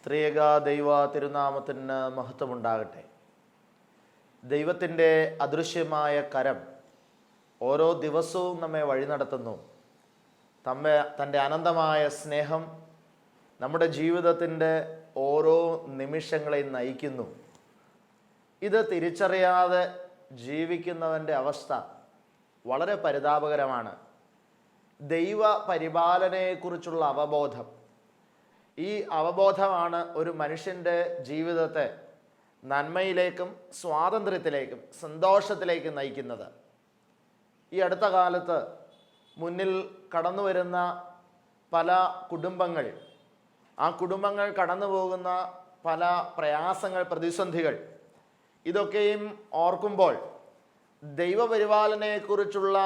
ത്രിയേക ദൈവ തിരുനാമത്തിന് മഹത്വമുണ്ടാകട്ടെ. ദൈവത്തിൻ്റെ അദൃശ്യമായ കരം ഓരോ ദിവസവും നമ്മെ വഴി നടത്തുന്നു. തൻ്റെ അനന്തമായ സ്നേഹം നമ്മുടെ ജീവിതത്തിൻ്റെ ഓരോ നിമിഷങ്ങളെയും നയിക്കുന്നു. ഇത് തിരിച്ചറിയാതെ ജീവിക്കുന്നവൻ്റെ അവസ്ഥ വളരെ പരിതാപകരമാണ്. ദൈവ പരിപാലനയെക്കുറിച്ചുള്ള അവബോധം, ഈ അവബോധമാണ് ഒരു മനുഷ്യൻ്റെ ജീവിതത്തെ നന്മയിലേക്കും സ്വാതന്ത്ര്യത്തിലേക്കും സന്തോഷത്തിലേക്കും നയിക്കുന്നത്. ഈ അടുത്ത കാലത്ത് മുന്നിൽ കടന്നു വരുന്ന പല കുടുംബങ്ങൾ, ആ കുടുംബങ്ങൾ കടന്നു പോകുന്ന പല പ്രയാസങ്ങൾ, പ്രതിസന്ധികൾ, ഇതൊക്കെയും ഓർക്കുമ്പോൾ ദൈവപരിപാലനയെക്കുറിച്ചുള്ള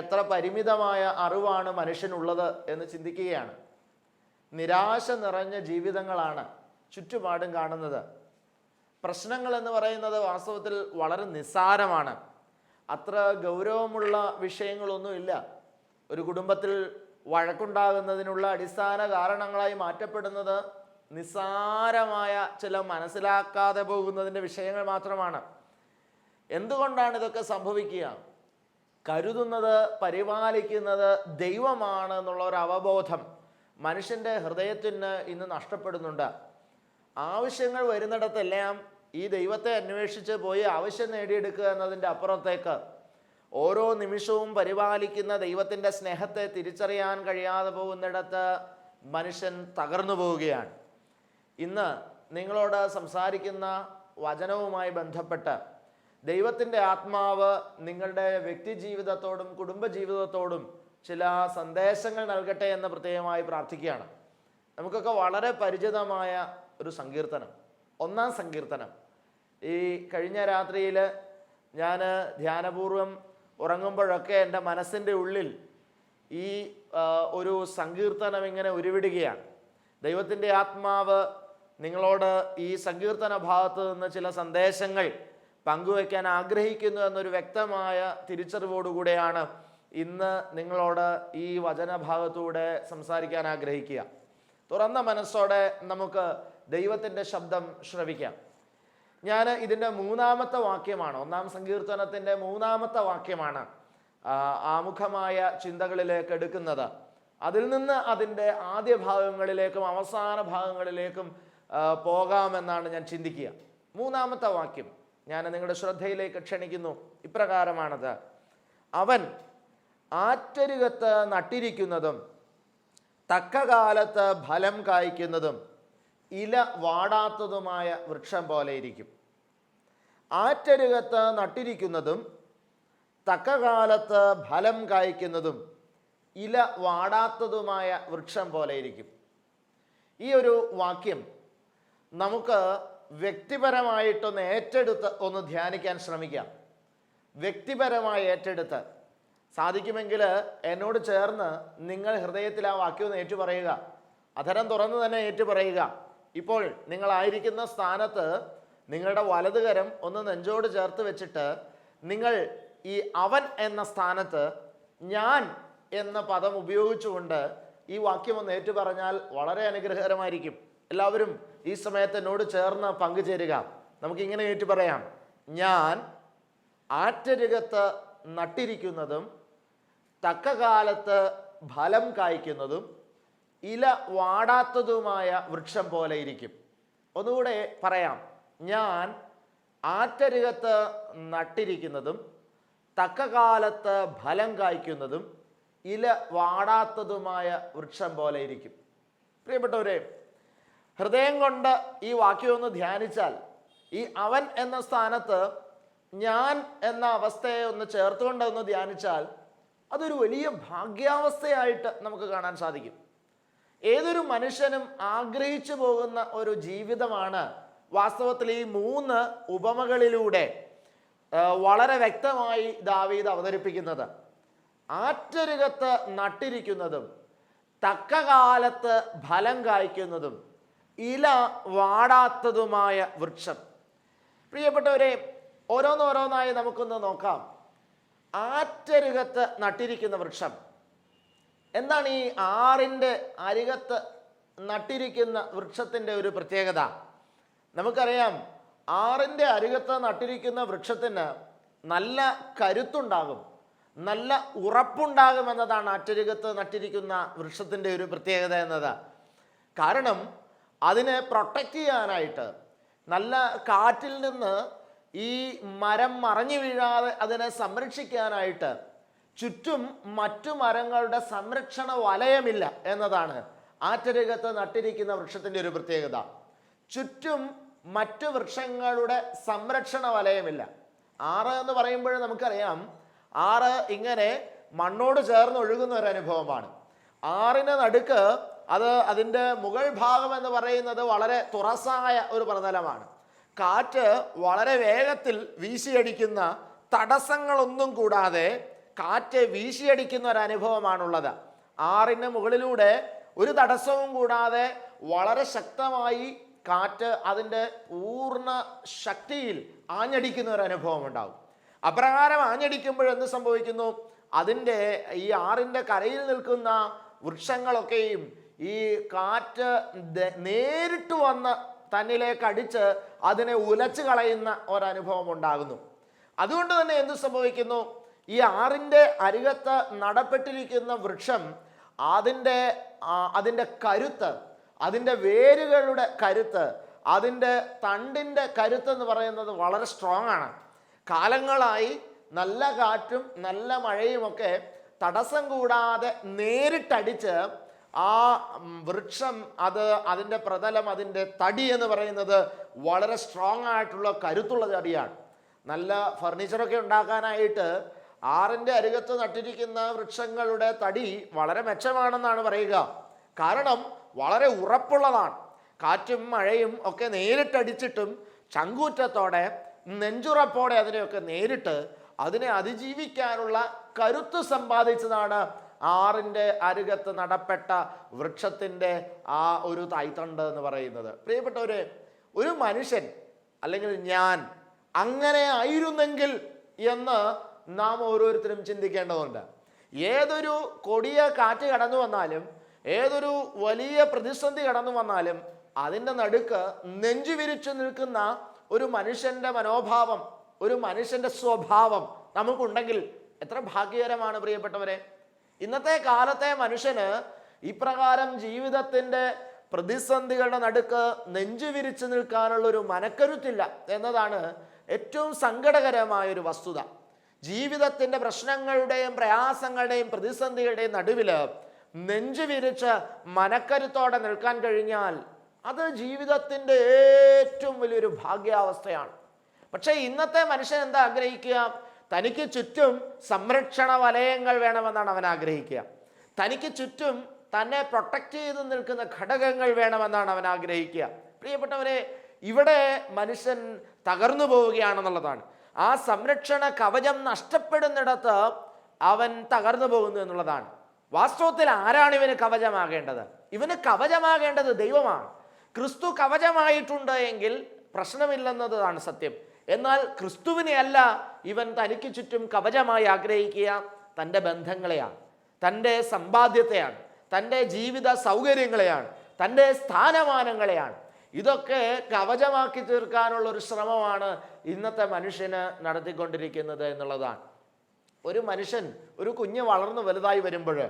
എത്ര പരിമിതമായ അറിവാണ് മനുഷ്യനുള്ളത് എന്ന് ചിന്തിക്കുകയാണ്. നിരാശ നിറഞ്ഞ ജീവിതങ്ങളാണ് ചുറ്റുപാടും കാണുന്നത്. പ്രശ്നങ്ങൾ എന്ന് പറയുന്നത് വാസ്തവത്തിൽ വളരെ നിസ്സാരമാണ്. അത്ര ഗൗരവമുള്ള വിഷയങ്ങളൊന്നുമില്ല. ഒരു കുടുംബത്തിൽ വഴക്കുണ്ടാകുന്നതിനുള്ള അടിസ്ഥാന കാരണങ്ങളായി മാറ്റപ്പെടുന്നത് നിസ്സാരമായ ചില മനസ്സിലാക്കാതെ പോകുന്നതിൻ്റെ വിഷയങ്ങൾ മാത്രമാണ്. എന്തുകൊണ്ടാണ് ഇതൊക്കെ സംഭവിക്കുക? കരുതുന്നത്, പരിപാലിക്കുന്നത് ദൈവമാണ് എന്നുള്ള ഒരു അവബോധം മനുഷ്യൻ്റെ ഹൃദയത്തിന് ഇന്ന് നഷ്ടപ്പെടുന്നുണ്ട്. ആവശ്യങ്ങൾ വരുന്നിടത്തെല്ലാം ഈ ദൈവത്തെ അന്വേഷിച്ച് പോയി ആവശ്യം നേടിയെടുക്കുക എന്നതിൻ്റെ അപ്പുറത്തേക്ക് ഓരോ നിമിഷവും പരിപാലിക്കുന്ന ദൈവത്തിൻ്റെ സ്നേഹത്തെ തിരിച്ചറിയാൻ കഴിയാതെ പോകുന്നിടത്ത് മനുഷ്യൻ തകർന്നു പോവുകയാണ്. ഇന്ന് നിങ്ങളോട് സംസാരിക്കുന്ന വചനവുമായി ബന്ധപ്പെട്ട് ദൈവത്തിൻ്റെ ആത്മാവ് നിങ്ങളുടെ വ്യക്തിജീവിതത്തോടും കുടുംബജീവിതത്തോടും ചില സന്ദേശങ്ങൾ നൽകട്ടെ എന്ന് പ്രത്യേകമായി പ്രാർത്ഥിക്കുകയാണ്. നമുക്കൊക്കെ വളരെ പരിചിതമായ ഒരു സങ്കീർത്തനം, 1-ാം സങ്കീർത്തനം. ഈ കഴിഞ്ഞ രാത്രിയിൽ ഞാൻ ധ്യാനപൂർവം ഉറങ്ങുമ്പോഴൊക്കെ എൻ്റെ മനസ്സിൻ്റെ ഉള്ളിൽ ഈ ഒരു സങ്കീർത്തനം ഇങ്ങനെ ഉരുവിടുകയാണ്. ദൈവത്തിൻ്റെ ആത്മാവ് നിങ്ങളോട് ഈ സങ്കീർത്തന ഭാഗത്ത് നിന്ന് ചില സന്ദേശങ്ങൾ പങ്കുവയ്ക്കാൻ ആഗ്രഹിക്കുന്നു എന്നൊരു വ്യക്തമായ തിരിച്ചറിവോടുകൂടെയാണ് ഇന്ന് നിങ്ങളോട് ഈ വചനഭാഗത്തൂടെ സംസാരിക്കാൻ ആഗ്രഹിക്കുക. തുറന്ന മനസ്സോടെ നമുക്ക് ദൈവത്തിൻ്റെ ശബ്ദം ശ്രവിക്കാം. ഞാൻ ഇതിൻ്റെ 3-ാമത്തെ വാക്യമാണ്, 1-ാം സങ്കീർത്തനത്തിൻ്റെ 3-ാമത്തെ വാക്യമാണ് ആമുഖമായ ചിന്തകളിലേക്ക് എടുക്കുന്നത്. അതിൽ നിന്ന് അതിൻ്റെ ആദ്യ ഭാഗങ്ങളിലേക്കും അവസാന ഭാഗങ്ങളിലേക്കും പോകാമെന്നാണ് ഞാൻ ചിന്തിക്കുക. 3-ാമത്തെ വാക്യം ഞാൻ നിങ്ങളുടെ ശ്രദ്ധയിലേക്ക് ക്ഷണിക്കുന്നു. ഇപ്രകാരമാണത്: അവൻ ആറ്റരുകത്ത് നട്ടിരിക്കുന്നതും തക്ക കാലത്ത് ഫലം കായ്ക്കുന്നതും ഇല വാടാത്തതുമായ വൃക്ഷം പോലെ ഇരിക്കും. ആറ്റരുകത്ത് നട്ടിരിക്കുന്നതും തക്ക കാലത്ത് ഫലം കായ്ക്കുന്നതും ഇല വാടാത്തതുമായ വൃക്ഷം പോലെ ഇരിക്കും. ഈ ഒരു വാക്യം നമുക്ക് വ്യക്തിപരമായിട്ടൊന്ന് ഏറ്റെടുത്ത് ഒന്ന് ധ്യാനിക്കാൻ ശ്രമിക്കാം. വ്യക്തിപരമായി ഏറ്റെടുത്ത് സാധിക്കുമെങ്കിൽ എന്നോട് ചേർന്ന് നിങ്ങൾ ഹൃദയത്തിൽ ആ വാക്യം ഒന്ന് ഏറ്റുപറയുക. അധരം തുറന്ന് തന്നെ ഏറ്റുപറയുക. ഇപ്പോൾ നിങ്ങളായിരിക്കുന്ന സ്ഥാനത്ത് നിങ്ങളുടെ വലതുകരം ഒന്ന് നെഞ്ചോട് ചേർത്ത് വെച്ചിട്ട് നിങ്ങൾ ഈ അവൻ എന്ന സ്ഥാനത്ത് ഞാൻ എന്ന പദം ഉപയോഗിച്ചുകൊണ്ട് ഈ വാക്യം ഒന്ന് ഏറ്റുപറഞ്ഞാൽ വളരെ അനുഗ്രഹകരമായിരിക്കും. എല്ലാവരും ഈ സമയത്ത് എന്നോട് ചേർന്ന് പങ്കുചേരുക. നമുക്കിങ്ങനെ ഏറ്റുപറയാം: ഞാൻ ആറ്റരുകത്ത് നട്ടിരിക്കുന്നതും തക്ക കാലത്ത് ഫലം കായ്ക്കുന്നതും ഇല വാടാത്തതുമായ വൃക്ഷം പോലെ ഇരിക്കും. ഒന്നുകൂടെ പറയാം: ഞാൻ ആറ്റരുകത്ത് നട്ടിരിക്കുന്നതും തക്ക കാലത്ത് ഫലം കായ്ക്കുന്നതും ഇല വാടാത്തതുമായ വൃക്ഷം പോലെ ഇരിക്കും. പ്രിയപ്പെട്ടവരെ, ഹൃദയം കൊണ്ട് ഈ വാക്യം ഒന്ന് ധ്യാനിച്ചാൽ, ഈ അവൻ എന്ന സ്ഥാനത്ത് ഞാൻ എന്ന അവസ്ഥയെ ഒന്ന് ചേർത്തുകൊണ്ട് ഒന്ന് ധ്യാനിച്ചാൽ അതൊരു വലിയ ഭാഗ്യാവസ്ഥയായിട്ട് നമുക്ക് കാണാൻ സാധിക്കും. ഏതൊരു മനുഷ്യനും ആഗ്രഹിച്ചു പോകുന്ന ഒരു ജീവിതമാണ് വാസ്തവത്തിൽ ഈ 3 ഉപമകളിലൂടെ വളരെ വ്യക്തമായി ദാവീദ് അവതരിപ്പിക്കുന്നത്. ആറ്റരുകത്ത് നട്ടിരിക്കുന്നതും തക്ക കാലത്ത് ഫലം കായ്ക്കുന്നതും ഇല വാടാത്തതുമായ വൃക്ഷം. പ്രിയപ്പെട്ടവരെ, ഓരോന്നോരോന്നായി നമുക്കൊന്ന് നോക്കാം. ആറ്റരുകത്ത് നട്ടിരിക്കുന്ന വൃക്ഷം എന്താണ്? ഈ ആറിൻ്റെ അരികത്ത് നട്ടിരിക്കുന്ന വൃക്ഷത്തിൻ്റെ ഒരു പ്രത്യേകത, നമുക്കറിയാം ആറിൻ്റെ അരികത്ത് നട്ടിരിക്കുന്ന വൃക്ഷത്തിന് നല്ല കരുത്തുണ്ടാകും, നല്ല ഉറപ്പുണ്ടാകും എന്നതാണ് ആറ്റരികത്ത് നട്ടിരിക്കുന്ന വൃക്ഷത്തിൻ്റെ ഒരു പ്രത്യേകത എന്നത്. കാരണം അതിനെ പ്രൊട്ടക്റ്റ് ചെയ്യാനായിട്ട്, നല്ല കാറ്റിൽ നിന്ന് ഈ മരം മറഞ്ഞു വീഴാതെ അതിനെ സംരക്ഷിക്കാനായിട്ട് ചുറ്റും മറ്റു മരങ്ങളുടെ സംരക്ഷണ വലയമില്ല എന്നതാണ് ആറ്റരികത്ത് നട്ടിരിക്കുന്ന വൃക്ഷത്തിൻ്റെ ഒരു പ്രത്യേകത. ചുറ്റും മറ്റു വൃക്ഷങ്ങളുടെ സംരക്ഷണ വലയമില്ല. ആറ് എന്ന് പറയുമ്പോൾ നമുക്കറിയാം, ആറ് ഇങ്ങനെ മണ്ണോട് ചേർന്ന് ഒഴുകുന്ന ഒരു അനുഭവമാണ്. ആറിന് നടുക്ക് അതിൻ്റെ മുകൾ ഭാഗം എന്ന് പറയുന്നത് വളരെ തുറസായ ഒരു പ്രതലമാണ്. കാറ്റ് വളരെ വേഗത്തിൽ വീശിയടിക്കുന്ന, തടസ്സങ്ങളൊന്നും കൂടാതെ കാറ്റ് വീശിയടിക്കുന്ന ഒരു അനുഭവമാണുള്ളത്. ആറിന് മുകളിലൂടെ ഒരു തടസ്സവും കൂടാതെ വളരെ ശക്തമായി കാറ്റ് അതിൻ്റെ പൂർണ്ണ ശക്തിയിൽ ആഞ്ഞടിക്കുന്ന ഒരു അനുഭവം ഉണ്ടാവും. അപ്രകാരം ആഞ്ഞടിക്കുമ്പോൾ എന്ത് സംഭവിക്കുന്നു? അതിൻ്റെ ഈ ആറിൻ്റെ കരയിൽ നിൽക്കുന്ന വൃക്ഷങ്ങളൊക്കെയും ഈ കാറ്റ് നേരിട്ട് വന്ന് തന്നിലേക്ക് അടിച്ച് അതിനെ ഉലച്ചു കളയുന്ന ഒരനുഭവം ഉണ്ടാകുന്നു. അതുകൊണ്ട് തന്നെ എന്ത് സംഭവിക്കുന്നു? ഈ ആറിൻ്റെ അരികത്ത് നടപ്പെട്ടിരിക്കുന്ന വൃക്ഷം അതിൻ്റെ കരുത്ത്, അതിൻ്റെ വേരുകളുടെ കരുത്ത്, അതിൻ്റെ തണ്ടിൻ്റെ കരുത്ത് പറയുന്നത് വളരെ സ്ട്രോങ് ആണ്. കാലങ്ങളായി നല്ല കാറ്റും നല്ല മഴയുമൊക്കെ തടസ്സം കൂടാതെ നേരിട്ടടിച്ച് ആ വൃക്ഷം അതിൻ്റെ പ്രതലം, അതിൻ്റെ തടി എന്ന് പറയുന്നത് വളരെ സ്ട്രോങ് ആയിട്ടുള്ള കരുത്തുള്ള തടിയാണ്. നല്ല ഫർണിച്ചറൊക്കെ ഉണ്ടാക്കാനായിട്ട് ആറിൻ്റെ അരികത്ത് നട്ടിരിക്കുന്ന വൃക്ഷങ്ങളുടെ തടി വളരെ മെച്ചമാണെന്നാണ് പറയുക. കാരണം വളരെ ഉറപ്പുള്ളതാണ്. കാറ്റും മഴയും ഒക്കെ നേരിട്ടടിച്ചിട്ടും ചങ്കൂറ്റത്തോടെ, നെഞ്ചുറപ്പോടെ അതിനെയൊക്കെ നേരിട്ട് അതിനെ അതിജീവിക്കാനുള്ള കരുത്ത് സമ്പാദിച്ചതാണ് ആറിൻ്റെ അരികത്ത് നടപ്പെട്ട വൃക്ഷത്തിൻ്റെ ആ ഒരു തായ്തണ്ട് എന്ന് പറയുന്നത്. പ്രിയപ്പെട്ടവരെ, ഒരു മനുഷ്യൻ അല്ലെങ്കിൽ ഞാൻ അങ്ങനെ ആയിരുന്നെങ്കിൽ എന്ന് നാം ഓരോരുത്തരും ചിന്തിക്കേണ്ടതുണ്ട്. ഏതൊരു കൊടിയ കാറ്റ് കടന്നു വന്നാലും, ഏതൊരു വലിയ പ്രതിസന്ധി കടന്നു വന്നാലും അതിൻ്റെ നടുക്ക് നെഞ്ചു വിരിച്ചു നിൽക്കുന്ന ഒരു മനുഷ്യൻ്റെ മനോഭാവം, ഒരു മനുഷ്യൻ്റെ സ്വഭാവം നമുക്കുണ്ടെങ്കിൽ എത്ര ഭാഗ്യകരമാണ് പ്രിയപ്പെട്ടവരെ. ഇന്നത്തെ കാലത്തെ മനുഷ്യന് ഇപ്രകാരം ജീവിതത്തിൻ്റെ പ്രതിസന്ധികളുടെ നടുക്ക് നെഞ്ചു വിരിച്ചു നിൽക്കാനുള്ളൊരു മനക്കരുത്തില്ല എന്നതാണ് ഏറ്റവും സങ്കടകരമായൊരു വസ്തുത. ജീവിതത്തിൻ്റെ പ്രശ്നങ്ങളുടെയും പ്രയാസങ്ങളുടെയും പ്രതിസന്ധികളുടെയും നടുവിൽ നെഞ്ചു വിരിച്ച് മനക്കരുത്തോടെ നിൽക്കാൻ കഴിഞ്ഞാൽ അത് ജീവിതത്തിൻ്റെ ഏറ്റവും വലിയൊരു ഭാഗ്യാവസ്ഥയാണ്. പക്ഷേ ഇന്നത്തെ മനുഷ്യൻ എന്താ ആഗ്രഹിക്കുക? തനിക്ക് ചുറ്റും സംരക്ഷണ വലയങ്ങൾ വേണമെന്നാണ് അവൻ ആഗ്രഹിക്കുക. തനിക്ക് ചുറ്റും തന്നെ പ്രൊട്ടക്റ്റ് ചെയ്ത് നിൽക്കുന്ന ഘടകങ്ങൾ വേണമെന്നാണ് അവൻ ആഗ്രഹിക്കുക. പ്രിയപ്പെട്ടവരെ, ഇവിടെ മനുഷ്യൻ തകർന്നു പോവുകയാണെന്നുള്ളതാണ്. ആ സംരക്ഷണ കവചം നഷ്ടപ്പെടുന്നിടത്ത് അവൻ തകർന്നു പോകുന്നു എന്നുള്ളതാണ്. വാസ്തവത്തിൽ ആരാണ് ഇവന് കവചമാകേണ്ടത്? ഇവന് കവചമാകേണ്ടത് ദൈവമാണ്. ക്രിസ്തു കവചമായിട്ടുണ്ട് എങ്കിൽ പ്രശ്നമില്ലെന്നതാണ് സത്യം. എന്നാൽ ക്രിസ്തുവിനെ അല്ല ഇവൻ തനിക്ക് ചുറ്റും കവചമായി ആഗ്രഹിക്കുക. തൻ്റെ ബന്ധങ്ങളെയാണ്, തൻ്റെ സമ്പാദ്യത്തെയാണ്, തൻ്റെ ജീവിത സൗകര്യങ്ങളെയാണ്, തൻ്റെ സ്ഥാനമാനങ്ങളെയാണ്. ഇതൊക്കെ കവചമാക്കി തീർക്കാനുള്ള ഒരു ശ്രമമാണ് ഇന്നത്തെ മനുഷ്യന് നടത്തിക്കൊണ്ടിരിക്കുന്നത് എന്നുള്ളതാണ്. ഒരു മനുഷ്യൻ, ഒരു കുഞ്ഞ് വളർന്ന് വലുതായി വരുമ്പോൾ,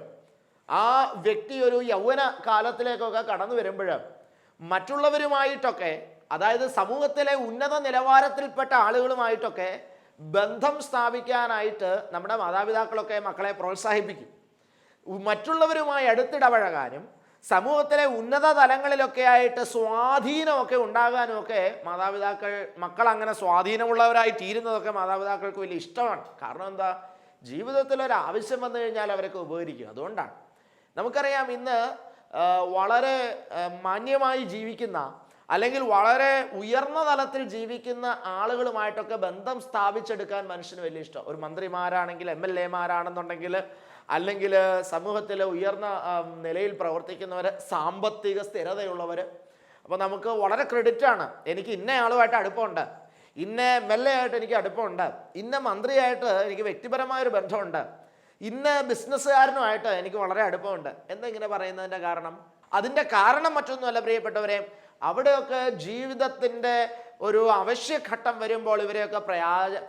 ആ വ്യക്തി ഒരു യൗവന കാലത്തിലേക്കൊക്കെ കടന്നു വരുമ്പോൾ മറ്റുള്ളവരുമായിട്ടൊക്കെ, അതായത് സമൂഹത്തിലെ ഉന്നത നിലവാരത്തിൽപ്പെട്ട ആളുകളുമായിട്ടൊക്കെ ബന്ധം സ്ഥാപിക്കാനായിട്ട് നമ്മുടെ മാതാപിതാക്കളൊക്കെ മക്കളെ പ്രോത്സാഹിപ്പിക്കും. മറ്റുള്ളവരുമായി അടുത്തിടപഴകാനും സമൂഹത്തിലെ ഉന്നത തലങ്ങളിലൊക്കെ ആയിട്ട് സ്വാധീനമൊക്കെ ഉണ്ടാകാനും ഒക്കെ മക്കൾ അങ്ങനെ സ്വാധീനമുള്ളവരായി തീരുന്നതൊക്കെ മാതാപിതാക്കൾക്ക് വലിയ ഇഷ്ടമാണ്. കാരണം എന്താ? ജീവിതത്തിൽ ഒരു ആവശ്യം വന്നു കഴിഞ്ഞാൽ അവരൊക്കെ ഉപകരിക്കും. അതുകൊണ്ടാണ്. നമുക്കറിയാം, ഇന്ന് വളരെ മാന്യമായി ജീവിക്കുന്ന അല്ലെങ്കിൽ വളരെ ഉയർന്ന തലത്തിൽ ജീവിക്കുന്ന ആളുകളുമായിട്ടൊക്കെ ബന്ധം സ്ഥാപിച്ചെടുക്കാൻ മനുഷ്യന് വലിയ ഇഷ്ടം. ഒരു മന്ത്രിമാരാണെങ്കിൽ, MLA മാരാണെന്നുണ്ടെങ്കിൽ, അല്ലെങ്കിൽ സമൂഹത്തിൽ ഉയർന്ന നിലയിൽ പ്രവർത്തിക്കുന്നവർ, സാമ്പത്തിക സ്ഥിരതയുള്ളവർ. അപ്പോൾ നമുക്ക് വളരെ ക്രെഡിറ്റാണ്. എനിക്ക് ഇന്ന ആളുമായിട്ട് അടുപ്പമുണ്ട്, ഇന്ന MLA ആയിട്ട് എനിക്ക് അടുപ്പമുണ്ട്, ഇന്ന മന്ത്രിയായിട്ട് എനിക്ക് വ്യക്തിപരമായൊരു ബന്ധമുണ്ട്, ഇന്ന ബിസിനസ്സുകാരനുമായിട്ട് എനിക്ക് വളരെ അടുപ്പമുണ്ട്. എന്താ ഇങ്ങനെ പറയുന്നതിൻ്റെ കാരണം? അതിൻ്റെ കാരണം മറ്റൊന്നുമല്ല പ്രിയപ്പെട്ടവരെ, അവിടെയൊക്കെ ജീവിതത്തിൻ്റെ ഒരു അവശ്യഘട്ടം വരുമ്പോൾ ഇവരെയൊക്കെ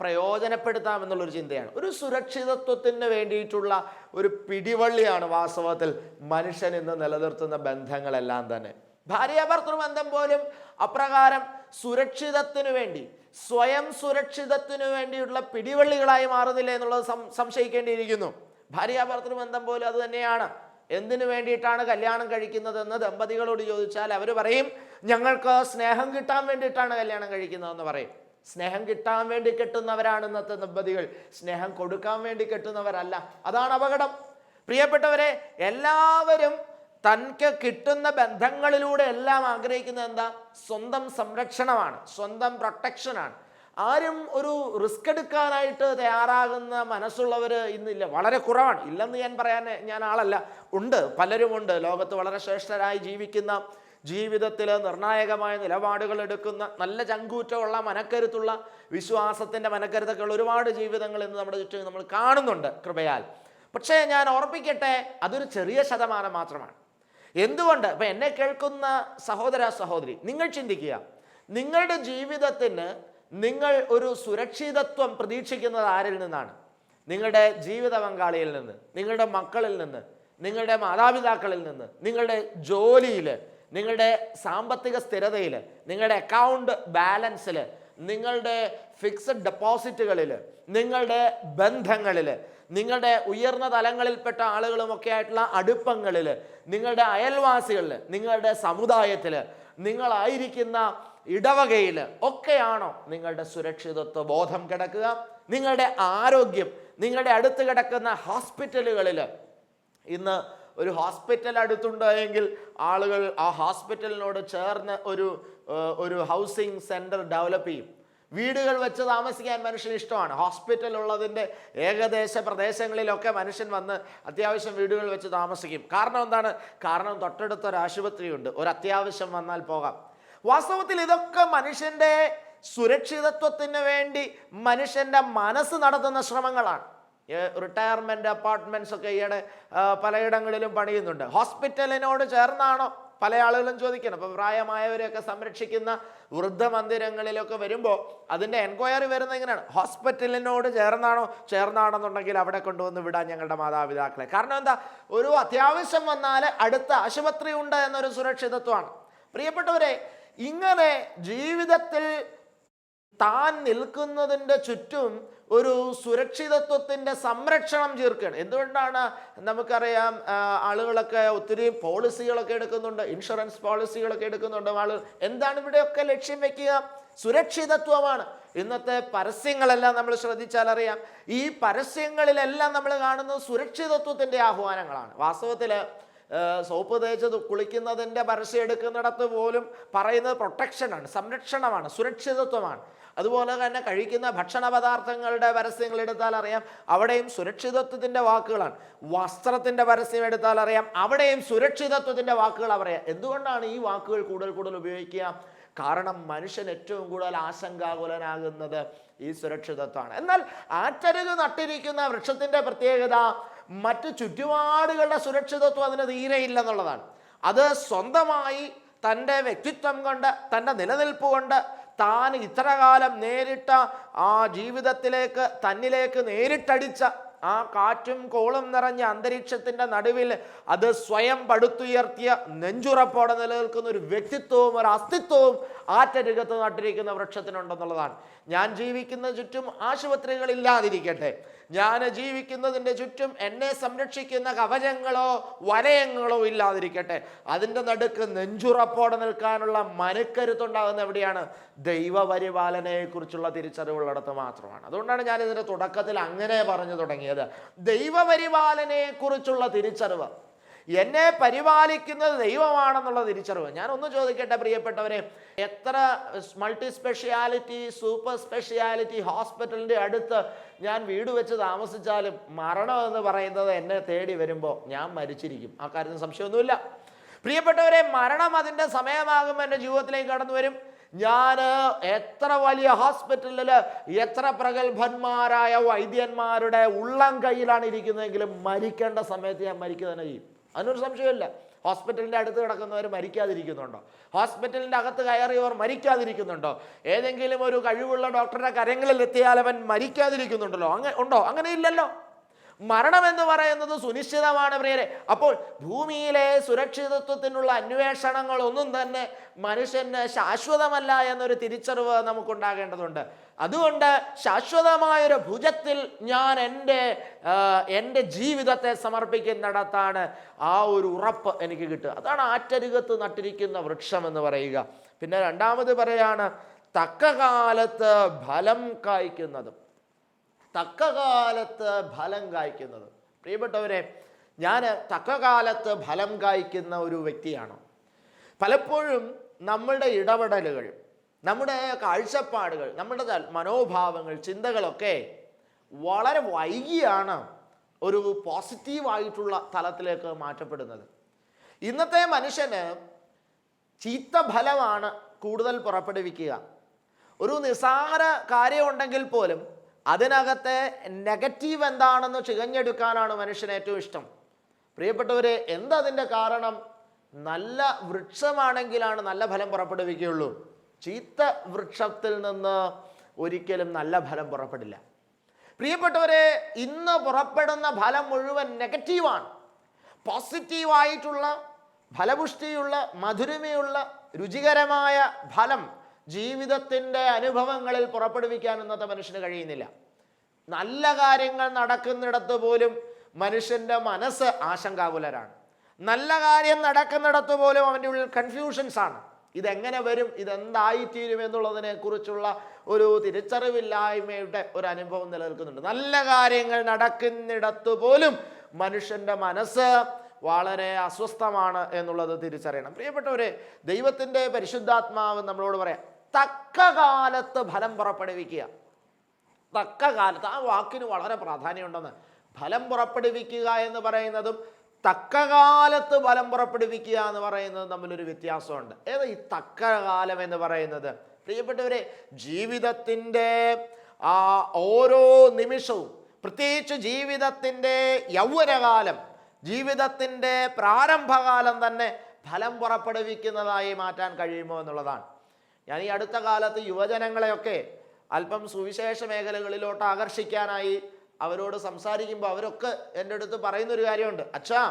പ്രയോജനപ്പെടുത്താമെന്നുള്ളൊരു ചിന്തയാണ്. ഒരു സുരക്ഷിതത്വത്തിന് വേണ്ടിയിട്ടുള്ള ഒരു പിടിവള്ളിയാണ് വാസ്തവത്തിൽ മനുഷ്യൻ ഇന്ന് നിലനിർത്തുന്ന ബന്ധങ്ങളെല്ലാം തന്നെ. ഭാര്യാഭർത്തൃ ബന്ധം പോലും അപ്രകാരം സുരക്ഷിതത്തിനു വേണ്ടി, സ്വയം സുരക്ഷിതത്തിനു വേണ്ടിയുള്ള പിടിവള്ളികളായി മാറുന്നില്ല എന്നുള്ളത് സംശയിക്കേണ്ടിയിരിക്കുന്നു. ഭാര്യാഭർത്തൃ ബന്ധം പോലും അത് തന്നെയാണ്. എന്തിനു വേണ്ടിയിട്ടാണ് കല്യാണം കഴിക്കുന്നതെന്ന് ദമ്പതികളോട് ചോദിച്ചാൽ അവർ പറയും, ഞങ്ങൾക്ക് സ്നേഹം കിട്ടാൻ വേണ്ടിയിട്ടാണ് കല്യാണം കഴിക്കുന്നതെന്ന് പറയും. സ്നേഹം കിട്ടാൻ വേണ്ടി കെട്ടുന്നവരാണ് ഇന്നത്തെ ദമ്പതികൾ, സ്നേഹം കൊടുക്കാൻ വേണ്ടി കെട്ടുന്നവരല്ല. അതാണ് അപകടം. പ്രിയപ്പെട്ടവരെ, എല്ലാവരും തനിക്ക് കിട്ടുന്ന ബന്ധങ്ങളിലൂടെ എല്ലാം ആഗ്രഹിക്കുന്നത് എന്താ? സ്വന്തം സംരക്ഷണമാണ്, സ്വന്തം പ്രൊട്ടക്ഷനാണ്. ആരും ഒരു റിസ്ക് എടുക്കാനായിട്ട് തയ്യാറാകുന്ന മനസ്സുള്ളവർ ഇന്നില്ല, വളരെ കുറവാണ്. ഇല്ലെന്ന് ഞാൻ ആളല്ല, ഉണ്ട്, പലരുമുണ്ട്. ലോകത്ത് വളരെ ശ്രേഷ്ഠരായി ജീവിക്കുന്ന, ജീവിതത്തിൽ നിർണായകമായ നിലപാടുകൾ എടുക്കുന്ന, നല്ല ചങ്കൂറ്റമുള്ള, മനക്കരുത്തുള്ള, വിശ്വാസത്തിൻ്റെ മനക്കരുത്തൊക്കെയുള്ള ഒരുപാട് ജീവിതങ്ങൾ ഇന്ന് നമ്മുടെ ചുറ്റും നമ്മൾ കാണുന്നുണ്ട് കൃപയാൽ. പക്ഷേ ഞാൻ ഓർപ്പിക്കട്ടെ, അതൊരു ചെറിയ ശതമാനം മാത്രമാണ്. എന്തുകൊണ്ട്? ഇപ്പം എന്നെ കേൾക്കുന്ന സഹോദര സഹോദരി, നിങ്ങൾ ചിന്തിക്കുക, നിങ്ങളുടെ ജീവിതത്തിന് നിങ്ങൾ ഒരു സുരക്ഷിതത്വം പ്രതീക്ഷിക്കുന്നത് ആരിൽ നിന്നാണ്? നിങ്ങളുടെ ജീവിത പങ്കാളിയിൽ നിന്ന്, നിങ്ങളുടെ മക്കളിൽ നിന്ന്, നിങ്ങളുടെ മാതാപിതാക്കളിൽ നിന്ന്, നിങ്ങളുടെ ജോലിയിൽ, നിങ്ങളുടെ സാമ്പത്തിക സ്ഥിരതയിൽ, നിങ്ങളുടെ അക്കൗണ്ട് ബാലൻസിൽ, നിങ്ങളുടെ ഫിക്സഡ് ഡെപ്പോസിറ്റുകളിൽ, നിങ്ങളുടെ ബന്ധങ്ങളിൽ, നിങ്ങളുടെ ഉയർന്ന തലങ്ങളിൽപ്പെട്ട ആളുകളുമൊക്കെ ആയിട്ടുള്ള അടുപ്പങ്ങളിൽ, നിങ്ങളുടെ അയൽവാസികളിൽ, നിങ്ങളുടെ സമുദായത്തിൽ, നിങ്ങളായിരിക്കുന്ന ഇടവകയിൽ ഒക്കെയാണോ നിങ്ങളുടെ സുരക്ഷിതത്വ ബോധം കിടക്കുക? നിങ്ങളുടെ ആരോഗ്യം, നിങ്ങളുടെ അടുത്ത് കിടക്കുന്ന ഹോസ്പിറ്റലുകളിൽ, ഇന്ന് ഒരു ഹോസ്പിറ്റൽ അടുത്തുണ്ട് എങ്കിൽ ആളുകൾ ആ ഹോസ്പിറ്റലിനോട് ചേർന്ന് ഒരു ഹൗസിംഗ് സെൻറ്റർ ഡെവലപ്പ് ചെയ്യും. വീടുകൾ വെച്ച് താമസിക്കാൻ മനുഷ്യന് ഇഷ്ടമാണ്. ഹോസ്പിറ്റൽ ഉള്ളതിൻ്റെ ഏകദേശ പ്രദേശങ്ങളിലൊക്കെ മനുഷ്യൻ വന്ന് അത്യാവശ്യം വീടുകൾ വെച്ച് താമസിക്കും. കാരണം എന്താണ്? കാരണം തൊട്ടടുത്തൊരു ആശുപത്രിയുണ്ട്, ഒരു അത്യാവശ്യം വന്നാൽ പോകാം. വാസ്തവത്തിൽ ഇതൊക്കെ മനുഷ്യൻ്റെ സുരക്ഷിതത്വത്തിന് വേണ്ടി മനുഷ്യൻ്റെ മനസ്സ് നടത്തുന്ന ശ്രമങ്ങളാണ്. റിട്ടയർമെൻറ്റ് അപ്പാർട്ട്മെൻറ്റ്സ് ഒക്കെ ഈയിടെ പലയിടങ്ങളിലും പണിയുന്നുണ്ട്. ഹോസ്പിറ്റലിനോട് ചേർന്നാണോ? പല ആളുകളും ചോദിക്കണം. അപ്പോൾ പ്രായമായവരെയൊക്കെ സംരക്ഷിക്കുന്ന വൃദ്ധമന്ദിരങ്ങളിലൊക്കെ വരുമ്പോൾ അതിൻ്റെ എൻക്വയറി വരുന്നത് എങ്ങനെയാണ്? ഹോസ്പിറ്റലിനോട് ചേർന്നാണെന്നുണ്ടെങ്കിൽ അവിടെ കൊണ്ടുവന്ന് വിടാൻ ഞങ്ങളുടെ മാതാപിതാക്കളെ. കാരണം എന്താ? ഒരു അത്യാവശ്യം വന്നാൽ അടുത്ത ആശുപത്രി ഉണ്ട് എന്നൊരു സുരക്ഷിതത്വമാണ്. പ്രിയപ്പെട്ടവരെ, ഇങ്ങനെ ജീവിതത്തിൽ താൻ നിൽക്കുന്നതിൻ്റെ ചുറ്റും ഒരു സുരക്ഷിതത്വത്തിൻ്റെ സംരക്ഷണം ചേർക്കുകയാണ്. എന്തുകൊണ്ടാണ്? നമുക്കറിയാം, ആളുകളൊക്കെ ഒത്തിരി പോളിസികളൊക്കെ എടുക്കുന്നുണ്ട്, ഇൻഷുറൻസ് പോളിസികളൊക്കെ എടുക്കുന്നുണ്ട് ആളുകൾ. എന്താണ് ഇവിടെയൊക്കെ ലക്ഷ്യം വെക്കുക? സുരക്ഷിതത്വമാണ്. ഇന്നത്തെ പരസ്യങ്ങളെല്ലാം നമ്മൾ ശ്രദ്ധിച്ചാൽ അറിയാം, ഈ പരസ്യങ്ങളിലെല്ലാം നമ്മൾ കാണുന്നത് സുരക്ഷിതത്വത്തിൻ്റെ ആഹ്വാനങ്ങളാണ്. വാസ്തവത്തിൽ സോപ്പ് തേച്ച് കുളിക്കുന്നതിൻ്റെ പരസ്യം എടുക്കുന്നിടത്ത് പോലും പറയുന്നത് പ്രൊട്ടക്ഷനാണ്, സംരക്ഷണമാണ്, സുരക്ഷിതത്വമാണ്. അതുപോലെ തന്നെ കഴിക്കുന്ന ഭക്ഷണ പദാർത്ഥങ്ങളുടെ പരസ്യങ്ങൾ എടുത്താൽ അറിയാം, അവിടെയും സുരക്ഷിതത്വത്തിൻ്റെ വാക്കുകളാണ്. വസ്ത്രത്തിൻ്റെ പരസ്യം എടുത്താൽ അറിയാം, അവിടെയും സുരക്ഷിതത്വത്തിൻ്റെ വാക്കുകൾ പറയാം. എന്തുകൊണ്ടാണ് ഈ വാക്കുകൾ കൂടുതൽ ഉപയോഗിക്കുക? കാരണം മനുഷ്യൻ ഏറ്റവും കൂടുതൽ ആശങ്കാകുലനാകുന്നത് ഈ സുരക്ഷിതത്വമാണ്. എന്നാൽ ആറ്റരുക് നട്ടിരിക്കുന്ന വൃക്ഷത്തിൻ്റെ പ്രത്യേകത മറ്റ് ചുറ്റുപാടുകളുടെ സുരക്ഷിതത്വം അതിന് തീരെയില്ലെന്നുള്ളതാണ്. അത് സ്വന്തമായി തൻ്റെ വ്യക്തിത്വം കൊണ്ട്, തൻ്റെ നിലനിൽപ്പ് കൊണ്ട്, താൻ ഇത്ര കാലം നേരിട്ട ആ ജീവിതത്തിലേക്ക്, തന്നിലേക്ക് നേരിട്ടടിച്ച ആ കാറ്റും കോളും നിറഞ്ഞ അന്തരീക്ഷത്തിൻ്റെ നടുവിൽ അത് സ്വയം പടുത്തുയർത്തിയ നെഞ്ചുറപ്പോടെ നിലനിൽക്കുന്ന ഒരു വ്യക്തിത്വവും ഒരു അസ്തിത്വവും ആറ്റരുകത്ത് നട്ടിരിക്കുന്ന വൃക്ഷത്തിനുണ്ടെന്നുള്ളതാണ്. ഞാൻ ജീവിക്കുന്ന ചുറ്റും ആശുപത്രികളില്ലാതിരിക്കട്ടെ, ഞാൻ ജീവിക്കുന്നതിൻ്റെ ചുറ്റും എന്നെ സംരക്ഷിക്കുന്ന കവചങ്ങളോ വലയങ്ങളോ ഇല്ലാതിരിക്കട്ടെ, അതിൻ്റെ നടുക്ക് നെഞ്ചുറപ്പോടെ നിൽക്കാനുള്ള മനക്കരുത്തുണ്ടാകുന്ന എവിടെയാണ്? ദൈവപരിപാലനയെക്കുറിച്ചുള്ള തിരിച്ചറിവുള്ളിടത്ത് മാത്രമാണ്. അതുകൊണ്ടാണ് ഞാൻ ഇതിൻ്റെ തുടക്കത്തിൽ അങ്ങനെ പറഞ്ഞു തുടങ്ങിയത്. ദൈവപരിപാലനയെക്കുറിച്ചുള്ള തിരിച്ചറിവ്, എന്നെ പരിപാലിക്കുന്നത് ദൈവമാണെന്നുള്ള തിരിച്ചറിവ്. ഞാൻ ഒന്ന് ചോദിക്കട്ടെ പ്രിയപ്പെട്ടവരെ, എത്ര മൾട്ടി സ്പെഷ്യാലിറ്റി, സൂപ്പർ സ്പെഷ്യാലിറ്റി ഹോസ്പിറ്റലിൻ്റെ അടുത്ത് ഞാൻ വീട് വെച്ച് താമസിച്ചാലും മരണം എന്ന് പറയുന്നത് എന്നെ തേടി വരുമ്പോൾ ഞാൻ മരിച്ചിരിക്കും. ആ കാര്യത്തിന് സംശയമൊന്നുമില്ല. പ്രിയപ്പെട്ടവരെ, മരണം അതിൻ്റെ സമയമാകുമ്പോൾ എൻ്റെ ജീവിതത്തിലേക്ക് കടന്നു വരും. ഞാൻ എത്ര വലിയ ഹോസ്പിറ്റലിൽ എത്ര പ്രഗത്ഭന്മാരായ വൈദ്യന്മാരുടെ ഉള്ളം കയ്യിലാണ് ഇരിക്കുന്നതെങ്കിലും മരിക്കേണ്ട സമയത്ത് ഞാൻ മരിക്കുക തന്നെ ചെയ്യും. അതിനൊരു സംശയമില്ല. ഹോസ്പിറ്റലിൻ്റെ അടുത്ത് കിടക്കുന്നവർ മരിക്കാതിരിക്കുന്നുണ്ടോ? ഹോസ്പിറ്റലിൻ്റെ അകത്ത് കയറിയവർ മരിക്കാതിരിക്കുന്നുണ്ടോ? ഏതെങ്കിലും ഒരു കഴിവുള്ള ഡോക്ടറുടെ കരങ്ങളിൽ എത്തിയാൽ അവൻ മരിക്കാതിരിക്കുന്നുണ്ടല്ലോ? ഉണ്ടോ? അങ്ങനെ ഇല്ലല്ലോ. മരണമെന്ന് പറയുന്നത് സുനിശ്ചിതമാണ് പ്രിയരെ. അപ്പോൾ ഭൂമിയിലെ സുരക്ഷിതത്വത്തിനുള്ള അന്വേഷണങ്ങൾ ഒന്നും തന്നെ മനുഷ്യന് ശാശ്വതമല്ല എന്നൊരു തിരിച്ചറിവ് നമുക്കുണ്ടാകേണ്ടതുണ്ട്. അതുകൊണ്ട് ശാശ്വതമായൊരു ഭുജത്തിൽ ഞാൻ എൻ്റെ ജീവിതത്തെ സമർപ്പിക്കുന്നിടത്താണ് ആ ഒരു ഉറപ്പ് എനിക്ക് കിട്ടുക. അതാണ് ആറ്റരികത്ത് നട്ടിരിക്കുന്ന വൃക്ഷം എന്ന് പറയുക. പിന്നെ രണ്ടാമത് പറയാണ് തക്ക കാലത്ത് ഫലം കായ്ക്കുന്നതും. തക്ക കാലത്ത് ഫലം കായ്ക്കുന്നത്. പ്രിയപ്പെട്ടവരെ, ഞാൻ തക്ക കാലത്ത് ഫലം കായ്ക്കുന്ന ഒരു വ്യക്തിയാണ്. പലപ്പോഴും നമ്മളുടെ ഇടപെടലുകൾ, നമ്മുടെ കാഴ്ചപ്പാടുകൾ, നമ്മുടെ മനോഭാവങ്ങൾ, ചിന്തകളൊക്കെ വളരെ വൈകിയാണ് ഒരു പോസിറ്റീവായിട്ടുള്ള തലത്തിലേക്ക് മാറ്റപ്പെടുന്നത്. ഇന്നത്തെ മനുഷ്യന് ചീത്ത ഫലമാണ് കൂടുതൽ പുറപ്പെടുവിക്കുക. ഒരു നിസ്സാര കാര്യമുണ്ടെങ്കിൽ പോലും അതിനകത്തെ നെഗറ്റീവ് എന്താണെന്ന് ചികഞ്ഞെടുക്കാനാണ് മനുഷ്യന് ഏറ്റവും ഇഷ്ടം. പ്രിയപ്പെട്ടവരെ, എന്തതിൻ്റെ കാരണം? നല്ല വൃക്ഷമാണെങ്കിലാണ് നല്ല ഫലം പുറപ്പെടുവിക്കുകയുള്ളൂ. ചീത്ത വൃക്ഷത്തിൽ നിന്ന് ഒരിക്കലും നല്ല ഫലം പുറപ്പെടില്ല. പ്രിയപ്പെട്ടവരെ, ഇന്ന് പുറപ്പെടുന്ന ഫലം മുഴുവൻ നെഗറ്റീവാണ്. പോസിറ്റീവായിട്ടുള്ള, ഫലപുഷ്ടിയുള്ള, മധുരമയുള്ള, രുചികരമായ ഫലം ജീവിതത്തിൻ്റെ അനുഭവങ്ങളിൽ പുറപ്പെടുവിക്കാൻ ഇന്നത്തെ മനുഷ്യന് കഴിയുന്നില്ല. നല്ല കാര്യങ്ങൾ നടക്കുന്നിടത്ത് പോലും മനുഷ്യൻ്റെ മനസ്സ് ആശങ്കാകുലരാണ്. നല്ല കാര്യം നടക്കുന്നിടത്ത് പോലും അവൻ്റെ ഉള്ളിൽ കൺഫ്യൂഷൻസ് ആണ്. ഇതെങ്ങനെ വരും, ഇതെന്തായിത്തീരും എന്നുള്ളതിനെ കുറിച്ചുള്ള ഒരു തിരിച്ചറിവില്ലായ്മയുടെ ഒരു അനുഭവം നിലനിൽക്കുന്നുണ്ട്. നല്ല കാര്യങ്ങൾ നടക്കുന്നിടത്ത് പോലും മനുഷ്യൻ്റെ മനസ്സ് വളരെ അസ്വസ്ഥമാണ് എന്നുള്ളത് തിരിച്ചറിയണം. പ്രിയപ്പെട്ടവരെ, ദൈവത്തിൻ്റെ പരിശുദ്ധാത്മാവ് നമ്മളോട് പറയാം, തക്ക കാലത്ത് ഫലം പുറപ്പെടുവിക്കുക. തക്ക കാലത്ത്, ആ വാക്കിന് വളരെ പ്രാധാന്യമുണ്ടെന്ന്. ഫലം പുറപ്പെടുവിക്കുക എന്ന് പറയുന്നതും തക്ക കാലത്ത് ഫലം പുറപ്പെടുവിക്കുക എന്ന് പറയുന്നതും തമ്മിലൊരു വ്യത്യാസമുണ്ട്. ഏതാ ഈ തക്ക കാലം എന്ന് പറയുന്നത്? പ്രിയപ്പെട്ടവരെ, ജീവിതത്തിൻ്റെ ഓരോ നിമിഷവും, പ്രത്യേകിച്ച് ജീവിതത്തിൻ്റെ യൗവനകാലം, ജീവിതത്തിൻ്റെ പ്രാരംഭകാലം തന്നെ ഫലം പുറപ്പെടുവിക്കുന്നതായി മാറ്റാൻ കഴിയുമോ എന്നുള്ളതാണ്. ഞാൻ ഈ അടുത്ത കാലത്ത് യുവജനങ്ങളെയൊക്കെ അല്പം സുവിശേഷ മേഖലകളിലോട്ട് ആകർഷിക്കാനായി അവരോട് സംസാരിക്കുമ്പോൾ അവരൊക്കെ എൻ്റെ അടുത്ത് പറയുന്നൊരു കാര്യമുണ്ട്. അച്ഛാ,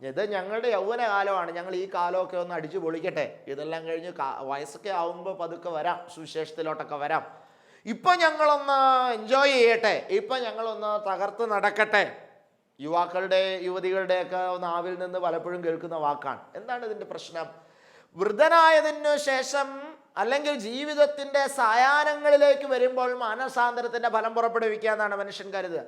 ഇത് ഞങ്ങളുടെ യൗവനകാലമാണ്, ഞങ്ങൾ ഈ കാലമൊക്കെ ഒന്ന് അടിച്ചു പൊളിക്കട്ടെ, ഇതെല്ലാം കഴിഞ്ഞ് വയസ്സൊക്കെ ആവുമ്പോൾ പതുക്കെ വരാം, സുവിശേഷത്തിലോട്ടൊക്കെ വരാം, ഇപ്പം ഞങ്ങളൊന്ന് എൻജോയ് ചെയ്യട്ടെ, ഇപ്പം ഞങ്ങളൊന്ന് തകർത്ത് നടക്കട്ടെ. യുവാക്കളുടെ, യുവതികളുടെയൊക്കെ നാവിൽ നിന്ന് പലപ്പോഴും കേൾക്കുന്ന വാക്കാണ്. എന്താണ് ഇതിൻ്റെ പ്രശ്നം? വൃദ്ധനായതിനു ശേഷം അല്ലെങ്കിൽ ജീവിതത്തിൻ്റെ സായാഹ്നങ്ങളിലേക്ക് വരുമ്പോൾ മാനസാന്തരത്തിൻ്റെ ഫലം പുറപ്പെടുവിക്കുക എന്നാണ് മനുഷ്യൻ കരുതുക.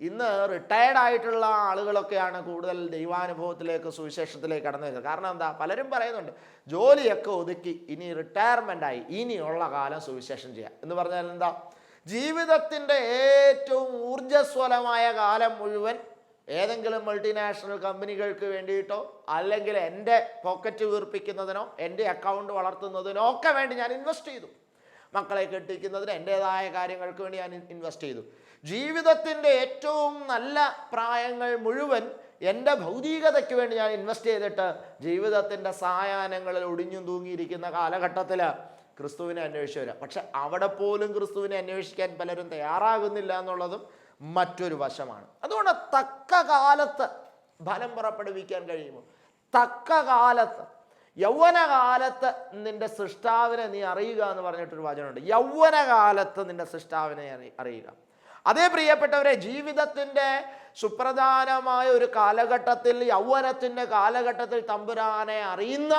ഇന്ന് റിട്ടയർഡ് ആയിട്ടുള്ള ആളുകളൊക്കെയാണ് കൂടുതൽ ദൈവാനുഭവത്തിലേക്ക്, സുവിശേഷത്തിലേക്ക് കടന്നു വരുന്നത്. കാരണം എന്താ? പലരും പറയുന്നുണ്ട്, ജോലിയൊക്കെ ഒതുക്കി ഇനി റിട്ടയർമെൻ്റായി, ഇനിയുള്ള കാലം സുവിശേഷം ചെയ്യാം എന്ന് പറഞ്ഞാൽ എന്താ? ജീവിതത്തിൻ്റെ ഏറ്റവും ഊർജ്ജസ്വലമായ കാലം മുഴുവൻ ഏതെങ്കിലും മൾട്ടിനാഷണൽ കമ്പനികൾക്ക് വേണ്ടിയിട്ടോ അല്ലെങ്കിൽ എൻ്റെ പോക്കറ്റ് വീർപ്പിക്കുന്നതിനോ എൻ്റെ അക്കൗണ്ട് വളർത്തുന്നതിനോ ഒക്കെ വേണ്ടി ഞാൻ ഇൻവെസ്റ്റ് ചെയ്തു. മക്കളെ കെട്ടിക്കുന്നതിന് എൻ്റേതായ കാര്യങ്ങൾക്ക് വേണ്ടി ഞാൻ ഇൻവെസ്റ്റ് ചെയ്തു. ജീവിതത്തിൻ്റെ ഏറ്റവും നല്ല പ്രായങ്ങൾ മുഴുവൻ എൻ്റെ ഭൗതികതയ്ക്ക് വേണ്ടി ഞാൻ ഇൻവെസ്റ്റ് ചെയ്തിട്ട് ജീവിതത്തിൻ്റെ സായാഹ്നങ്ങളിൽ ഒടിഞ്ഞും തൂങ്ങിയിരിക്കുന്ന കാലഘട്ടത്തിൽ ക്രിസ്തുവിനെ അന്വേഷിച്ചു വരാം. പക്ഷെ അവിടെ പോലും ക്രിസ്തുവിനെ അന്വേഷിക്കാൻ പലരും തയ്യാറാകുന്നില്ല എന്നുള്ളതും മറ്റൊരു വശമാണ്. അതുകൊണ്ട് തക്ക കാലത്ത് ഫലം പുറപ്പെടുവിക്കാൻ കഴിയുമോ? തക്ക കാലത്ത്, യൗവനകാലത്ത് നിന്റെ സൃഷ്ടാവിനെ നീ അറിയുക എന്ന് പറഞ്ഞിട്ടൊരു വചനമുണ്ട്. യൗവനകാലത്ത് നിന്റെ സൃഷ്ടാവിനെ അറിയുക. അതേ പ്രിയപ്പെട്ടവരെ, ജീവിതത്തിൻ്റെ സുപ്രധാനമായ ഒരു കാലഘട്ടത്തിൽ, യൗവനത്തിൻ്റെ കാലഘട്ടത്തിൽ തമ്പുരാനെ അറിയുന്ന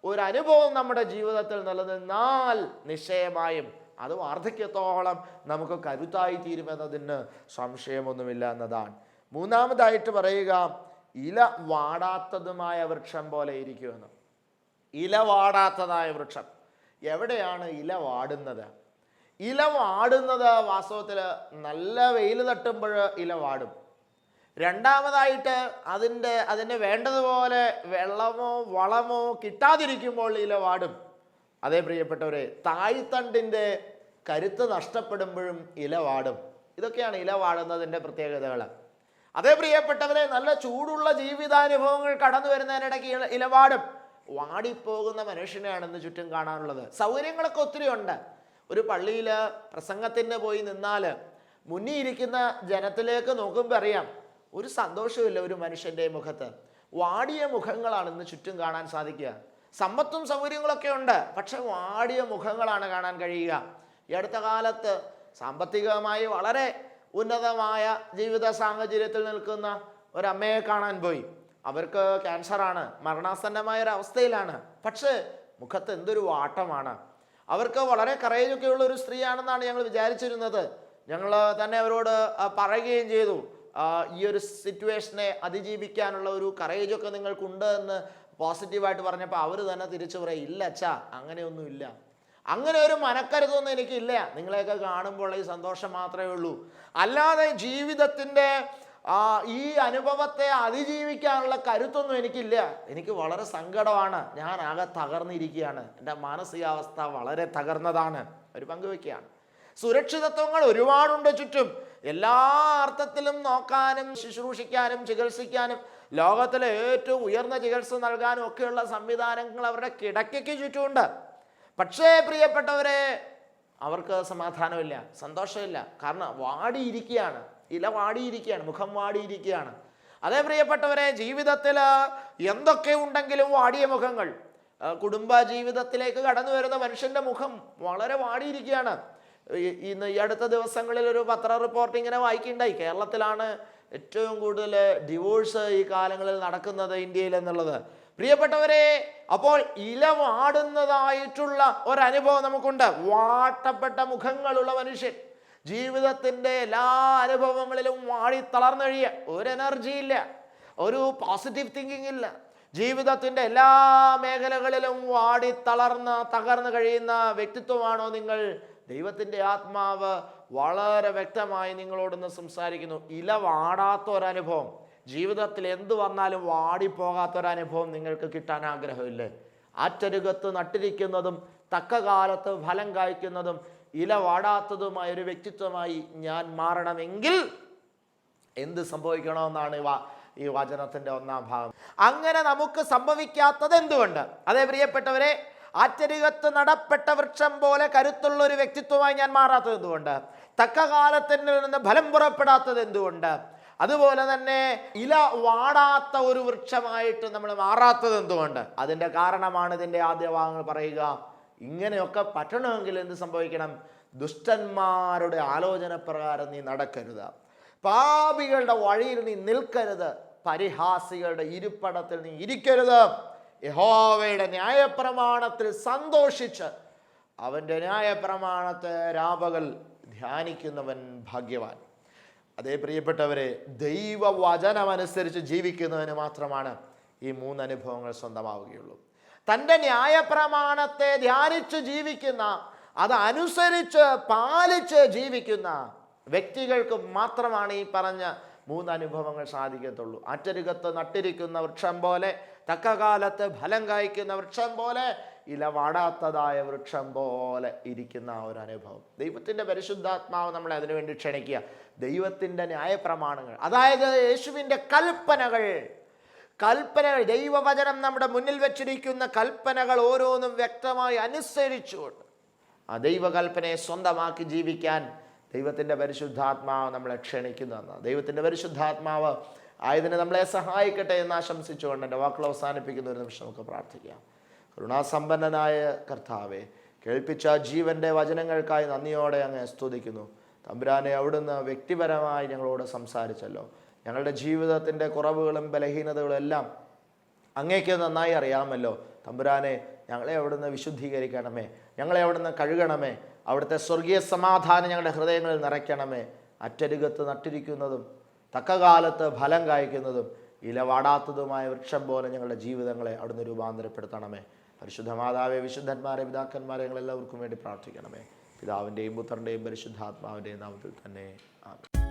ഒരു അനുഭവം നമ്മുടെ ജീവിതത്തിൽ നിലനിന്നാൽ നിശ്ചയമായും അത് വാർദ്ധക്യത്തോളം നമുക്ക് കരുത്തായി തീരുമെന്നതിന് സംശയമൊന്നുമില്ല എന്നതാണ്. മൂന്നാമതായിട്ട് പറയുക, ഇല വാടാത്തതുമായ വൃക്ഷം പോലെ ഇരിക്കുമെന്ന്. ഇല വാടാത്തതായ വൃക്ഷം. എവിടെയാണ് ഇല വാടുന്നത്? ഇല വാടുന്നത് വാസ്തവത്തിൽ നല്ല വെയിൽ തട്ടുമ്പോൾ ഇല വാടും. രണ്ടാമതായിട്ട് അതിന് വേണ്ടതുപോലെ വെള്ളമോ വളമോ കിട്ടാതിരിക്കുമ്പോൾ ഇല വാടും. അതേ പ്രിയപ്പെട്ടവരെ, തായ്തണ്ടിൻ്റെ കരുത്ത് നഷ്ടപ്പെടുമ്പോഴും ഇല വാടും. ഇതൊക്കെയാണ് ഇല വാടുന്നതിൻ്റെ പ്രത്യേകതകൾ. അതേ പ്രിയപ്പെട്ടവരെ, നല്ല ചൂടുള്ള ജീവിതാനുഭവങ്ങൾ കടന്നു വരുന്നതിനിടയ്ക്ക് ഇലവാടും വാടിപ്പോകുന്ന മനുഷ്യനെയാണ് ഇന്ന് ചുറ്റും കാണാനുള്ളത്. സൗകര്യങ്ങളൊക്കെ ഒത്തിരി ഉണ്ട്. ഒരു പള്ളിയിൽ പ്രസംഗത്തിന് പോയി നിന്നാൽ മുന്നിൽ ഇരിക്കുന്ന ജനത്തിലേക്ക് നോക്കുമ്പോൾ അറിയാം, ഒരു സന്തോഷമില്ല ഒരു മനുഷ്യൻ്റെ മുഖത്ത്. വാടിയ മുഖങ്ങളാണ് ഇന്ന് ചുറ്റും കാണാൻ സാധിക്കുക. സമ്പത്തും സൗകര്യങ്ങളൊക്കെ ഉണ്ട്, പക്ഷെ വാടിയ മുഖങ്ങളാണ് കാണാൻ കഴിയുക. ഈ അടുത്ത കാലത്ത് സാമ്പത്തികമായി വളരെ ഉന്നതമായ ജീവിത സാഹചര്യത്തിൽ നിൽക്കുന്ന ഒരമ്മയെ കാണാൻ പോയി. അവർക്ക് ക്യാൻസറാണ്, മരണാസന്നമായ ഒരു അവസ്ഥയിലാണ്. പക്ഷേ മുഖത്ത് എന്തൊരു വാട്ടമാണ്. അവർക്ക് വളരെ കറേജൊക്കെയുള്ള ഒരു സ്ത്രീയാണെന്നാണ് ഞങ്ങൾ വിചാരിച്ചിരുന്നത്. ഞങ്ങൾ തന്നെ അവരോട് പറയുകയും ചെയ്തു, ഈ ഒരു സിറ്റുവേഷനെ അതിജീവിക്കാനുള്ള ഒരു കറേജൊക്കെ നിങ്ങൾക്കുണ്ട് എന്ന് പോസിറ്റീവായിട്ട് പറഞ്ഞപ്പോൾ അവർ തന്നെ തിരിച്ചു പറയും, ഇല്ല അച്ഛാ, അങ്ങനെയൊന്നുമില്ല, അങ്ങനെ ഒരു മനക്കരുതൊന്നും എനിക്കില്ല, നിങ്ങളെയൊക്കെ കാണുമ്പോൾ ഈ സന്തോഷം മാത്രമേ ഉള്ളൂ, അല്ലാതെ ജീവിതത്തിൻ്റെ ഈ അനുഭവത്തെ അതിജീവിക്കാനുള്ള കരുത്തൊന്നും എനിക്കില്ല, എനിക്ക് വളരെ സങ്കടമാണ്, ഞാൻ ആകെ തകർന്നിരിക്കുകയാണ്, എൻ്റെ മാനസികാവസ്ഥ വളരെ തകർന്നതാണ്. അവർ പങ്കുവെക്കുകയാണ്. സുരക്ഷിതത്വങ്ങൾ ഒരുപാടുണ്ട് ചുറ്റും. എല്ലാ അർത്ഥത്തിലും നോക്കാനും ശുശ്രൂഷിക്കാനും ചികിത്സിക്കാനും ലോകത്തിലെ ഏറ്റവും ഉയർന്ന ചികിത്സ നൽകാനും ഒക്കെയുള്ള സംവിധാനങ്ങൾ അവരുടെ കിടക്കയ്ക്ക് ചുറ്റുമുണ്ട്. പക്ഷേ പ്രിയപ്പെട്ടവരെ, അവർക്ക് സമാധാനമില്ല, സന്തോഷമില്ല. കാരണം വാടിയിരിക്കുകയാണ്, ഇല വാടിയിരിക്കുകയാണ്, മുഖം വാടിയിരിക്കുകയാണ്. അതേ പ്രിയപ്പെട്ടവരെ, ജീവിതത്തിൽ എന്തൊക്കെ ഉണ്ടെങ്കിലും വാടിയ മുഖങ്ങൾ. കുടുംബ ജീവിതത്തിലേക്ക് കടന്നു വരുന്ന മനുഷ്യൻ്റെ മുഖം വളരെ വാടിയിരിക്കുകയാണ്. ഇന്ന് ഈ അടുത്ത ദിവസങ്ങളിൽ ഒരു പത്ര റിപ്പോർട്ട് ഇങ്ങനെ വായിക്കുകയുണ്ടായി, കേരളത്തിലാണ് ഏറ്റവും കൂടുതൽ ഡിവോഴ്സ് ഈ കാലങ്ങളിൽ നടക്കുന്നത് ഇന്ത്യയിൽ എന്നുള്ളത്. പ്രിയപ്പെട്ടവരെ, അപ്പോൾ ഇല വാടുന്നതായിട്ടുള്ള ഒരനുഭവം നമുക്കുണ്ട്. വാട്ടപ്പെട്ട മുഖങ്ങളുള്ള മനുഷ്യൻ, ജീവിതത്തിൻ്റെ എല്ലാ അനുഭവങ്ങളിലും വാടി തളർന്നഴിയ, ഒരു എനർജി ഇല്ല, ഒരു പോസിറ്റീവ് തിങ്കിങ് ഇല്ല, ജീവിതത്തിൻ്റെ എല്ലാ മേഖലകളിലും വാടി തകർന്ന് കഴിയുന്ന വ്യക്തിത്വമാണോ നിങ്ങൾ? ദൈവത്തിൻ്റെ ആത്മാവ് വളരെ വ്യക്തമായി നിങ്ങളോടൊന്ന് സംസാരിക്കുന്നു. ഇല വാടാത്ത ഒരനുഭവം, ജീവിതത്തിൽ എന്തു വന്നാലും വാടിപ്പോകാത്തൊരനുഭവം നിങ്ങൾക്ക് കിട്ടാൻ ആഗ്രഹമില്ലേ? ആറ്റരുകത്ത് നട്ടിരിക്കുന്നതും തക്ക കാലത്ത് ഫലം കായ്ക്കുന്നതും ഇല വാടാത്തതുമായ ഒരു വ്യക്തിത്വമായി ഞാൻ മാറണമെങ്കിൽ എന്ത് സംഭവിക്കണമെന്നാണ് ഈ വചനത്തിൻ്റെ ഒന്നാം ഭാഗം. അങ്ങനെ നമുക്ക് സംഭവിക്കാത്തത് എന്തുകൊണ്ട്? അതേ പ്രിയപ്പെട്ടവരെ, ആറ്റരികത്ത് നടപ്പെട്ട വൃക്ഷം പോലെ കരുത്തുള്ള ഒരു വ്യക്തിത്വമായി ഞാൻ മാറാത്തത് എന്തുകൊണ്ട്? തക്ക കാലത്തിന് നിന്ന് ഫലം പുറപ്പെടാത്തത് എന്തുകൊണ്ട്? അതുപോലെ തന്നെ ഇല വാടാത്ത ഒരു വൃക്ഷമായിട്ട് നമ്മൾ മാറാത്തത് എന്തുകൊണ്ട്? അതിൻ്റെ കാരണമാണ് ഇതിൻ്റെ ആദ്യ ഭാഗങ്ങൾ പറയുക. ഇങ്ങനെയൊക്കെ പറ്റണമെങ്കിൽ എന്ത് സംഭവിക്കണം? ദുഷ്ടന്മാരുടെ ആലോചന പ്രകാരം നീ നടക്കരുത്, പാപികളുടെ വഴിയിൽ നീ നിൽക്കരുത്, പരിഹാസികളുടെ ഇരിപ്പിടത്തിൽ നീ ഇരിക്കരുത്, യഹോവയുടെ ന്യായപ്രമാണത്തിൽ സന്തോഷിച്ച് അവൻ്റെ ന്യായപ്രമാണത്തെ രാപകൽ ധ്യാനിക്കുന്നവൻ ഭാഗ്യവാൻ. അതേ പ്രിയപ്പെട്ടവരെ, ദൈവവചനമനുസരിച്ച് ജീവിക്കുന്നതിന് മാത്രമാണ് ഈ 3 അനുഭവങ്ങൾ സ്വന്തമാവുകയുള്ളൂ. തൻ്റെ ന്യായപ്രമാണത്തെ ധ്യാനിച്ച് ജീവിക്കുന്ന, അതനുസരിച്ച് പാലിച്ച് ജീവിക്കുന്ന വ്യക്തികൾക്ക് മാത്രമാണ് ഈ പറഞ്ഞ 3 അനുഭവങ്ങൾ സാധിക്കത്തുള്ളൂ. ആറ്റരുകത്ത് നട്ടിരിക്കുന്ന വൃക്ഷം പോലെ, തക്ക കാലത്ത് ഫലം കായ്ക്കുന്ന വൃക്ഷം പോലെ, ഇല വാടാത്തതായ വൃക്ഷം പോലെ ഇരിക്കുന്ന ഒരു അനുഭവം. ദൈവത്തിൻ്റെ പരിശുദ്ധാത്മാവ് നമ്മളെ അതിനുവേണ്ടി ക്ഷണിക്കുക. ദൈവത്തിൻ്റെ ന്യായപ്രമാണങ്ങൾ, അതായത് യേശുവിൻ്റെ കൽപ്പനകൾ, ദൈവവചനം നമ്മുടെ മുന്നിൽ വെച്ചിരിക്കുന്ന കൽപ്പനകൾ ഓരോന്നും വ്യക്തമായി അനുസരിച്ചുകൊണ്ട് ആ ദൈവകൽപ്പനയെ സ്വന്തമാക്കി ജീവിക്കാൻ ദൈവത്തിൻ്റെ പരിശുദ്ധാത്മാവ് നമ്മളെ ക്ഷണിക്കുന്നതെന്ന്. ദൈവത്തിൻ്റെ പരിശുദ്ധാത്മാവ് ആയതിനെ നമ്മളെ സഹായിക്കട്ടെ എന്ന് ആശംസിച്ചുകൊണ്ട് എൻ്റെ വാക്കുകൾ അവസാനിപ്പിക്കുന്ന ഒരു നിമിഷം നമുക്ക് പ്രാർത്ഥിക്കാം. കരുണാസമ്പന്നനായ കർത്താവെ, കേൾപ്പിച്ച ജീവൻ്റെ വചനങ്ങൾക്കായി നന്ദിയോടെ അങ്ങ് സ്തുതിക്കുന്നു. തമ്പുരാനെ, അവിടുന്ന് വ്യക്തിപരമായി ഞങ്ങളോട് സംസാരിച്ചല്ലോ. ഞങ്ങളുടെ ജീവിതത്തിൻ്റെ കുറവുകളും ബലഹീനതകളും എല്ലാം അങ്ങേക്ക് നന്നായി അറിയാമല്ലോ. തമ്പുരാനെ, ഞങ്ങളെ അവിടുന്ന് വിശുദ്ധീകരിക്കണമേ, ഞങ്ങളെ അവിടുന്ന് കഴുകണമേ, അവിടുത്തെ സ്വർഗീയ സമാധാനം ഞങ്ങളുടെ ഹൃദയങ്ങളിൽ നിറയ്ക്കണമേ. അറ്റരുകത്ത് നട്ടിരിക്കുന്നതും തക്ക കാലത്ത് ഫലം കായ്ക്കുന്നതും ഇല വാടാത്തതുമായ വൃക്ഷം പോലെ ഞങ്ങളുടെ ജീവിതങ്ങളെ അവിടുന്ന് രൂപാന്തരപ്പെടുത്തണമേ. പരിശുദ്ധ മാതാവേ, വിശുദ്ധന്മാരെ, പിതാക്കന്മാരെ, ഞങ്ങളെല്ലാവർക്കും വേണ്ടി പ്രാർത്ഥിക്കണമേ. പിതാവിൻ്റെയും പുത്രൻ്റെയും പരിശുദ്ധാത്മാവിൻ്റെയും നാമത്തിൽ തന്നെ ആമേൻ.